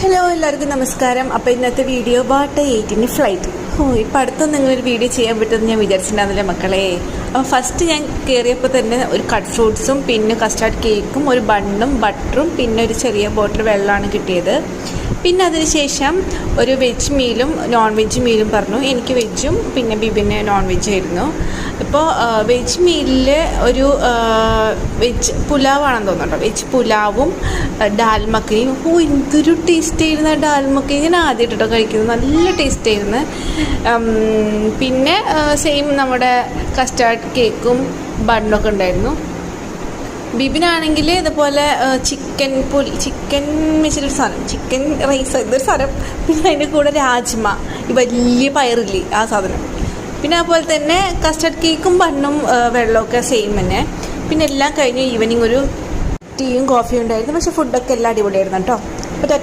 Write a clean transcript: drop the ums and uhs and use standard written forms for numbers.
Hello, എല്ലാവർക്കും നമസ്കാരം. അപ്പോൾ ഇന്നത്തെ വീഡിയോ വാട്ട് 8 ഫ്ലൈറ്റ്. ഇപ്പം അടുത്തൊന്നും നിങ്ങളൊരു വീഡിയോ ചെയ്യാൻ പറ്റുമെന്ന് ഞാൻ വിചാരിച്ചിട്ടുണ്ടായിരുന്നില്ല മക്കളെ. അപ്പോൾ ഫസ്റ്റ് ഞാൻ കയറിയപ്പോൾ തന്നെ ഒരു കട്ട് ഫ്രൂട്ട്സും പിന്നെ കസ്റ്റാർഡ് കേക്കും ഒരു ബണ്ണും ബട്ടറും പിന്നെ ഒരു ചെറിയ ബോട്ടിൽ വെള്ളമാണ് കിട്ടിയത്. പിന്നെ അതിനുശേഷം ഒരു വെജ് മീലും നോൺ വെജ് മീലും പറഞ്ഞു. എനിക്ക് വെജും പിന്നെ ബിബിന് നോൺ വെജ് ആയിരുന്നു. ഇപ്പോൾ വെജ് മീലിൽ ഒരു വെജ് പുലാവാണെന്ന് തോന്നുന്നുണ്ടോ, വെജ് പുലാവും ഡാൽ മക്കയും. എന്തൊരു ടേസ്റ്റ് ആയിരുന്നു ഡാൽ മക്കയും. ഞാൻ ആദ്യമായിട്ടോ കഴിക്കുന്നത്, നല്ല ടേസ്റ്റ് ആയിരുന്നു. പിന്നെ സെയിം നമ്മുടെ കസ്റ്റാർഡ് കേക്കും ബണ്ണൊക്കെ ഉണ്ടായിരുന്നു. ബിബിനാണെങ്കിൽ ഇതുപോലെ ചിക്കൻ വെച്ചിട്ടൊരു സാധനം, ചിക്കൻ റൈസ് ഇതൊരു സാധനം, പിന്നെ അതിൻ്റെ കൂടെ രാജ്മ, ഈ വലിയ പയറില്ലേ ആ സാധനം. പിന്നെ അതുപോലെ തന്നെ കസ്റ്റർഡ് കേക്കും ബണ്ണും വെള്ളമൊക്കെ സെയിം തന്നെ. പിന്നെ എല്ലാം കഴിഞ്ഞ് ഈവനിങ് ഒരു ടീയും കോഫിയും ഉണ്ടായിരുന്നു. പക്ഷേ ഫുഡൊക്കെ എല്ലാം അടിപൊളിയായിരുന്നു കേട്ടോ. അപ്പോൾ